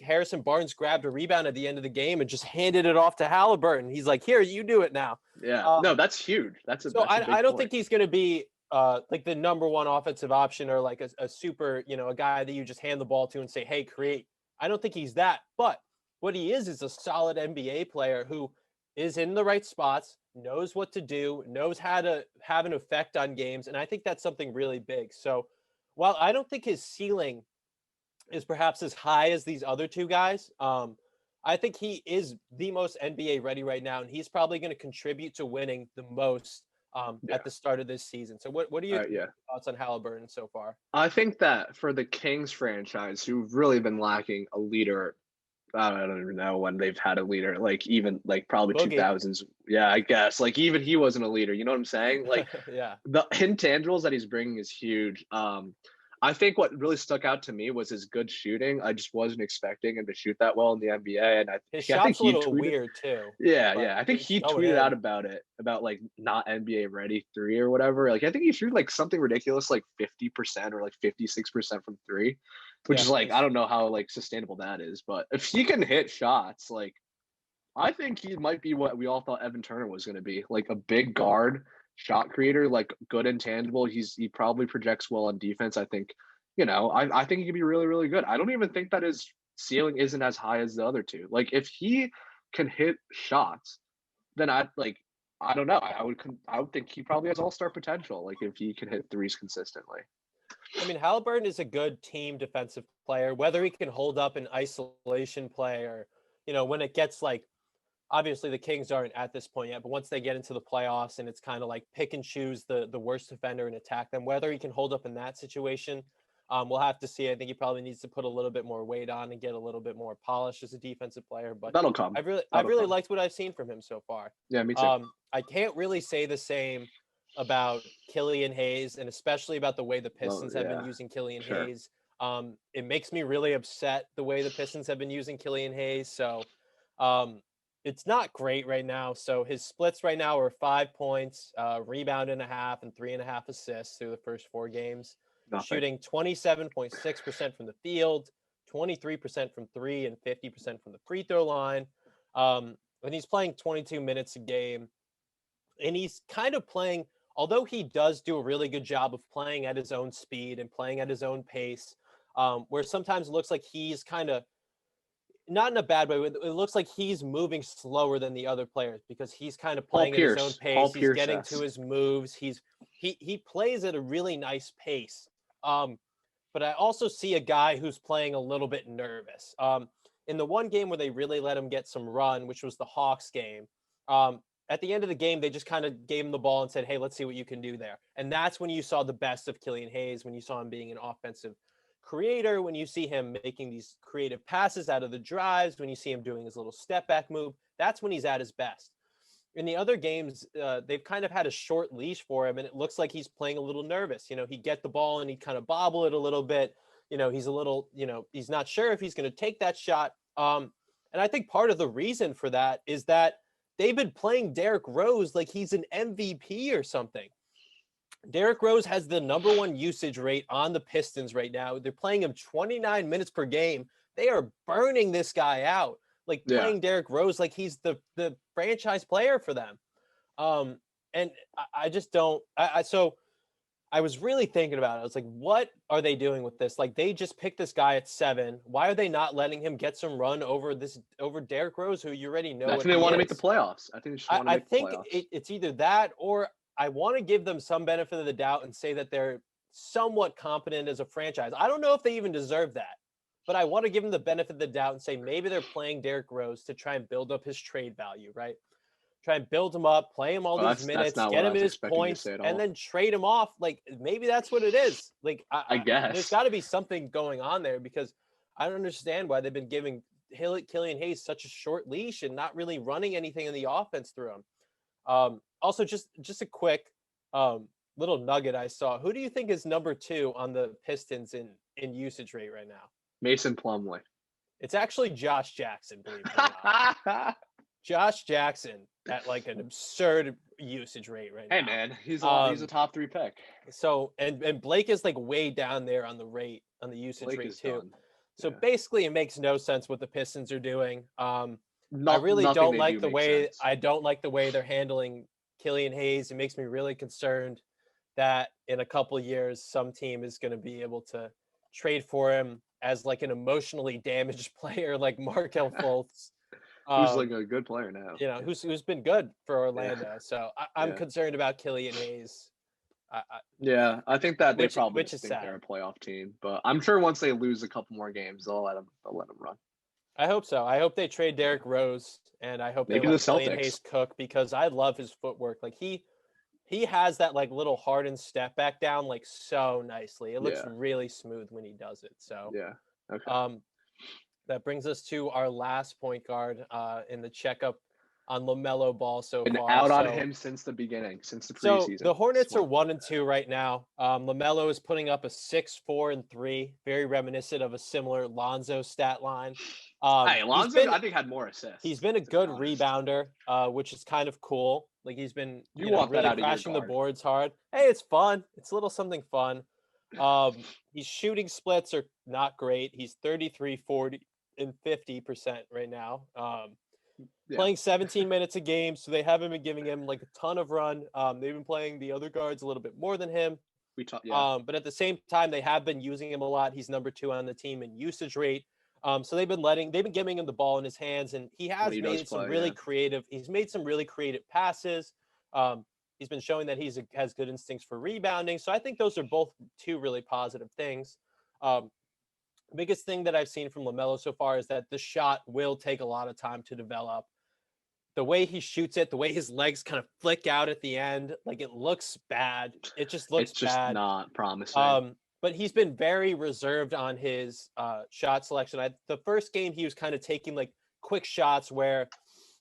Harrison Barnes grabbed a rebound at the end of the game and just handed it off to Halliburton. He's like, here, you do it now. Yeah. No, that's huge. I don't think he's going to be like the number one offensive option, or like a super, a guy that you just hand the ball to and say, hey, create. I don't think he's that. But what he is a solid NBA player who is in the right spots, knows what to do, knows how to have an effect on games. And I think that's something really big. So while I don't think his ceiling is perhaps as high as these other 2 guys, I think he is the most NBA ready right now. And he's probably going to contribute to winning the most at the start of this season. So what are your thoughts on Halliburton so far? I think that for the Kings franchise, who've really been lacking a leader, I don't even know when they've had a leader, like even like probably Boogie. 2000s. Yeah, I guess like even he wasn't a leader. You know what I'm saying? Like the intangibles that he's bringing is huge. I think what really stuck out to me was his good shooting. I just wasn't expecting him to shoot that well in the NBA, and his shot's a little weird too. Yeah. I think he tweeted out about it, about like not NBA ready 3 or whatever. Like I think he shooted like something ridiculous, like 50% or like 56% from 3, which is like I don't know how like sustainable that is, but if he can hit shots, like I think he might be what we all thought Evan Turner was going to be, like a big guard. Shot creator, like good intangible. He probably projects well on defense. I think, I think he could be really, really good. I don't even think that his ceiling isn't as high as the other 2. Like if he can hit shots, then I don't know. I would think he probably has all-star potential. Like if he can hit threes consistently. I mean, Halliburton is a good team defensive player. Whether he can hold up in isolation play, or, when it gets like, obviously the Kings aren't at this point yet, but once they get into the playoffs and it's kind of like pick and choose the worst defender and attack them, whether he can hold up in that situation, we'll have to see. I think he probably needs to put a little bit more weight on and get a little bit more polish as a defensive player. But that'll come. I've really liked what I've seen from him so far. Yeah, me too. I can't really say the same about Killian Hayes, and especially about the way the Pistons have been using Killian Hayes. It makes me really upset the way the Pistons have been using Killian Hayes. So It's not great right now. So his splits right now are 5 points, rebound and a half, and 3.5 assists through the first 4 games. Nothing. Shooting 27.6% from the field, 23% from 3, and 50% from the free throw line. And he's playing 22 minutes a game. And he's kind of playing, although he does do a really good job of playing at his own speed and playing at his own pace, where sometimes it looks like he's kind of, not in a bad way, but it looks like he's moving slower than the other players because he's kind of playing at his own pace. He's getting to his moves. He plays at a really nice pace. But I also see a guy who's playing a little bit nervous. In the one game where they really let him get some run, which was the Hawks game, at the end of the game, they just kind of gave him the ball and said, hey, let's see what you can do there. And that's when you saw the best of Killian Hayes, when you saw him being an offensive creator, when you see him making these creative passes out of the drives, when you see him doing his little step back move, that's when he's at his best. In the other games, they've kind of had a short leash for him, and it looks like he's playing a little nervous. He'd get the ball and he'd kind of bobble it a little bit. He's a little, he's not sure if he's going to take that shot. And I think part of the reason for that is that they've been playing Derrick Rose like he's an MVP or something. Derrick Rose has the #1 usage rate on the Pistons right now. They're playing him 29 minutes per game. They are burning this guy out, like playing Derrick Rose like he's the franchise player for them. And I just don't. So I was really thinking about it. I was like, what are they doing with this? Like, they just picked this guy at 7. Why are they not letting him get some run over Derrick Rose, who you already know? I think they want to make the playoffs. I think they just want to make the playoffs. I think it's either that, or I want to give them some benefit of the doubt and say that they're somewhat competent as a franchise. I don't know if they even deserve that, but I want to give them the benefit of the doubt and say maybe they're playing Derrick Rose to try and build up his trade value, right? Try and build him up, play him all these minutes, get him his points, and then trade him off. Like, maybe that's what it is. Like, I guess there's got to be something going on there, because I don't understand why they've been giving Killian Hayes such a short leash and not really running anything in the offense through him. Also, just a quick little nugget I saw. Who do you think is #2 on the Pistons in usage rate right now? Mason Plumlee. It's actually Josh Jackson, believe it or not. Josh Jackson at like an absurd usage rate right now. Hey man, he's a top 3 pick. So and Blake is like way down there on the usage rate too. So basically, it makes no sense what the Pistons are doing. I really don't like the way they're handling Killian Hayes. It makes me really concerned that in a couple of years, some team is going to be able to trade for him as like an emotionally damaged player like Markelle Fultz. Who's like a good player now. Who's been good for Orlando. Yeah. So I'm concerned about Killian Hayes. I think that they probably think they're a playoff team, but I'm sure once they lose a couple more games, they'll let them run. I hope so. I hope they trade Derrick Rose, and I hope they let Killian Hayes cook, because I love his footwork. Like he has that like little hardened step back down like so nicely. It looks really smooth when he does it. So okay. That brings us to our last point guard in the checkup on LaMelo Ball so far. Out on him since the beginning, since the preseason. So the Hornets are 1-2 right now. LaMelo is putting up a 6-4-3, very reminiscent of a similar Lonzo stat line. Lonzo, I think, had more assists. He's been a good rebounder, which is kind of cool. Like, he's been really crashing the boards hard. Hey, it's fun. It's a little something fun. His shooting splits are not great. He's 33, 40, and 50% right now. Playing 17 minutes a game, so they haven't been giving him like a ton of run. They've been playing the other guards a little bit more than him. But at the same time, they have been using him a lot. He's #2 on the team in usage rate. So they've been giving him the ball in his hands, and he has made some really creative. He's made some really creative passes. He's been showing that has good instincts for rebounding. So I think those are both 2 really positive things. The biggest thing that I've seen from LaMelo so far is that the shot will take a lot of time to develop. The way he shoots it, the way his legs kind of flick out at the end, like, it looks bad. It just looks bad. It's just not promising. But he's been very reserved on his shot selection. The first game, he was kind of taking like quick shots where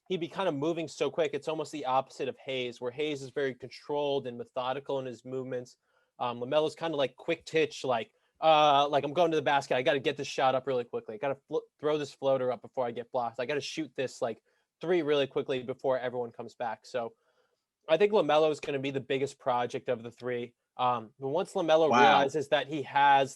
he'd be kind of moving so quick. It's almost the opposite of Hayes, where Hayes is very controlled and methodical in his movements. LaMelo's kind of like quick titch, like like I'm going to the basket. I got to get this shot up really quickly. I got to throw this floater up before I get blocked. I got to shoot this like three really quickly before everyone comes back. So I think LaMelo is going to be the biggest project of the three. But once LaMelo realizes that he has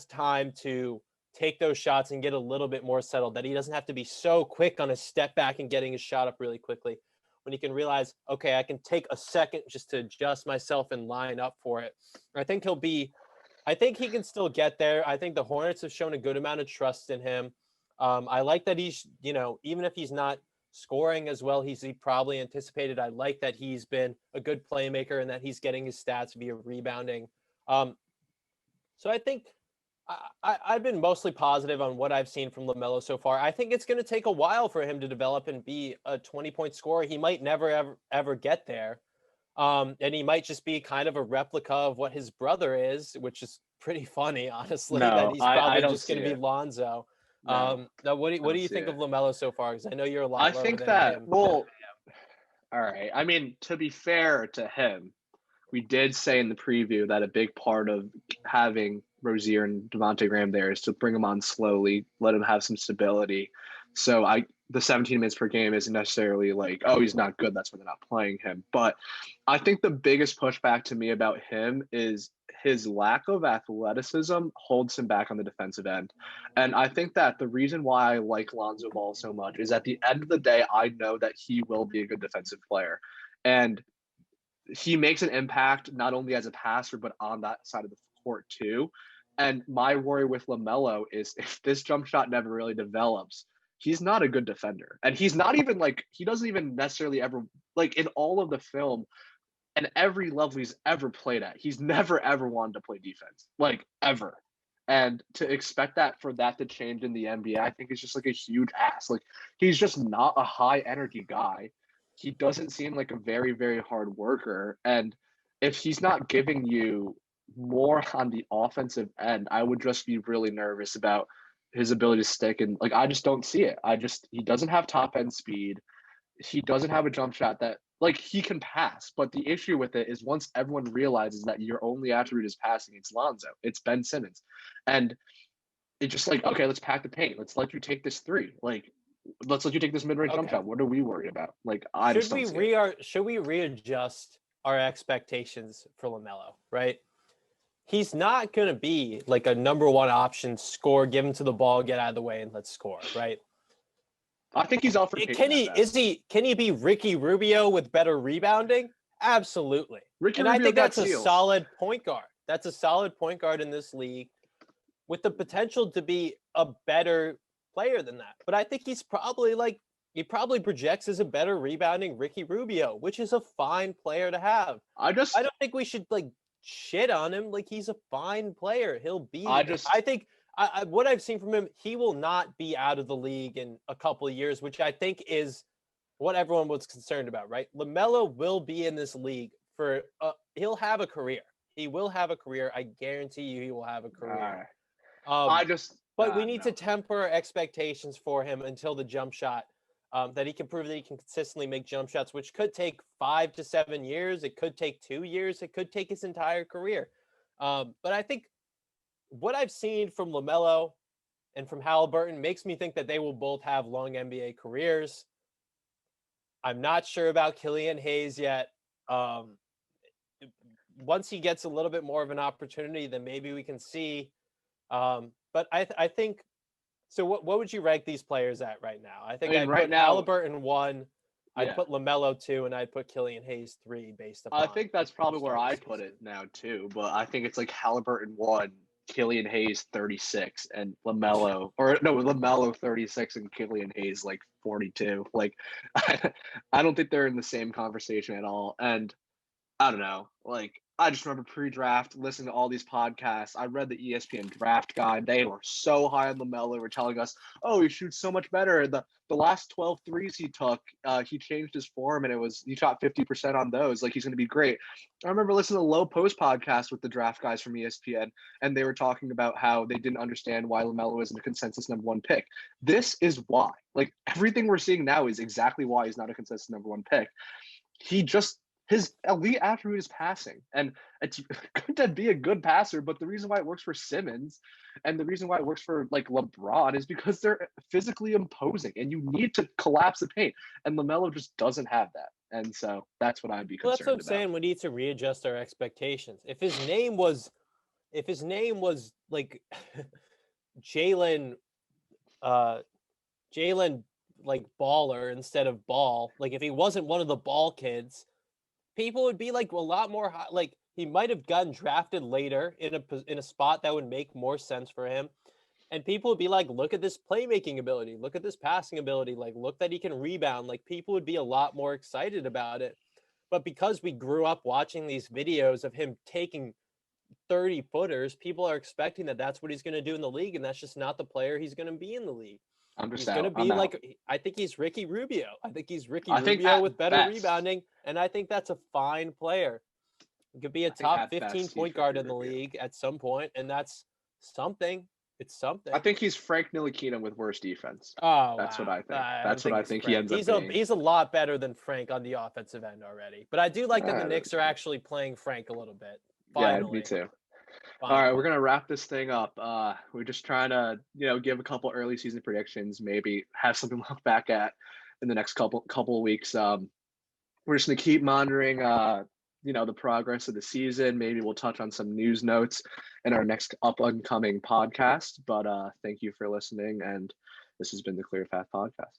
time to take those shots and get a little bit more settled, that he doesn't have to be so quick on a step back and getting his shot up really quickly. When he can realize, okay, I can take a second just to adjust myself and line up for it. I think he can still get there. I think the Hornets have shown a good amount of trust in him. I like that he's, even if he's not scoring as well he probably anticipated, I like that he's been a good playmaker and that he's getting his stats via rebounding. So I think I've been mostly positive on what I've seen from LaMelo so far. I think it's going to take a while for him to develop and be a 20-point scorer. He might never, ever get there. And he might just be kind of a replica of what his brother is, which is pretty funny, honestly, that he's probably just going to be Lonzo. Now, what do you think of LaMelo so far? Because I know you're a lot lower than him. Well, all right. I mean, to be fair to him, we did say in the preview that a big part of having Rozier and Devontae Graham there is to bring him on slowly, let him have some stability. So the 17 minutes per game isn't necessarily like, oh, he's not good, that's why they're not playing him. But I think the biggest pushback to me about him is his lack of athleticism holds him back on the defensive end. And I think that the reason why I like Lonzo Ball so much is at the end of the day, I know that he will be a good defensive player. And he makes an impact not only as a passer, but on that side of the court too. And my worry with LaMelo is if this jump shot never really develops, he's not a good defender. And he's not even he doesn't even necessarily ever, in all of the film and every level he's ever played at, he's never, ever wanted to play defense, ever. And to expect that for that to change in the NBA, I think is just a huge ask. He's just not a high energy guy. He doesn't seem like a very, very hard worker. And if he's not giving you more on the offensive end, I would just be really nervous about his ability to stick. And I just don't see it. He doesn't have top end speed. He doesn't have a jump shot that he can pass. But the issue with it is once everyone realizes that your only attribute is passing, it's Lonzo, it's Ben Simmons. And it's just okay, let's pack the paint. Let's let you take this three. Let's let you take this mid-range jump shot. What are we worried about? Should we readjust our expectations for LaMelo, right? He's not going to be a number one option, score, give him to the ball, get out of the way, and let's score, right? I think he's offered. Can he be Ricky Rubio with better rebounding? Absolutely. I think that's a solid point guard. That's a solid point guard in this league with the potential to be a better player than that. But I think he's probably he probably projects as a better rebounding Ricky Rubio, which is a fine player to have. I don't think we should shit on him. He's a fine player. He'll be. I think what I've seen from him, he will not be out of the league in a couple of years, which I think is what everyone was concerned about, right? LaMelo will be in this league for he'll have a career. He will have a career. I guarantee you he will have a career. But we need to temper expectations for him until the jump shot, that he can prove that he can consistently make jump shots, which could take 5 to 7 years. It could take 2 years. It could take his entire career. But I think what I've seen from LaMelo and from Halliburton makes me think that they will both have long NBA careers. I'm not sure about Killian Hayes yet. Once he gets a little bit more of an opportunity, then maybe we can see. But I think so. What would you rank these players at right now? I think I'd put Halliburton 1, I'd put LaMelo 2, and I'd put Killian Hayes 3 based upon. I think that's probably where I put it now too. But I think it's Halliburton 1, Killian Hayes 36, and LaMelo 36 and Killian Hayes 42. I don't think they're in the same conversation at all. And I don't know. I just remember pre-draft listening to all these podcasts. I read the ESPN draft guide. They were so high on LaMelo. They were telling us, oh, he shoots so much better. The last 12 threes he took, he changed his form, and he shot 50% on those. He's going to be great. I remember listening to the Low Post podcast with the draft guys from ESPN, and they were talking about how they didn't understand why LaMelo isn't a consensus number one pick. This is why. Everything we're seeing now is exactly why he's not a consensus number one pick. He just his elite attribute is passing, and it's good to be a good passer. But the reason why it works for Simmons, and the reason why it works for like LeBron, is because they're physically imposing, and you need to collapse the paint. And LaMelo just doesn't have that, and so that's what I'd be Well, that's what concerned I'm about. saying. We need to readjust our expectations. If his name was like Jalen, Jalen like Baller instead of Ball, like if he wasn't one of the Ball kids, people would be like a lot more high, like he might have gotten drafted later in a spot that would make more sense for him. And people would be like, look at this playmaking ability, look at this passing ability, like look that he can rebound. Like people would be a lot more excited about it. But because we grew up watching these videos of him taking 30 footers, people are expecting that that's what he's going to do in the league. And that's just not the player he's going to be in the league. I'm just He's going to out. I'm be out. like, I think he's Ricky Rubio. I think he's Ricky I think Rubio at with better best, rebounding. And I think that's a fine player. He could be a I think top at 15 best point he's guard Ricky in the Rubio. league at some point, and that's something. It's something. I think he's Frank Ntilikina with worse defense. Oh, That's wow. what I think. I That's don't what I it's think he Frank. ends up being. He's a lot better than Frank on the offensive end already. But I do like that the Uh, Knicks are actually playing Frank a little bit. yeah, Finally. me too. All Finally. right, we're gonna wrap this thing up. We're just trying to, give a couple early season predictions, maybe have something to look back at in the next couple of weeks. We're just gonna keep monitoring, the progress of the season. Maybe we'll touch on some news notes in our next upcoming podcast. But thank you for listening, and this has been the ClearPath Podcast.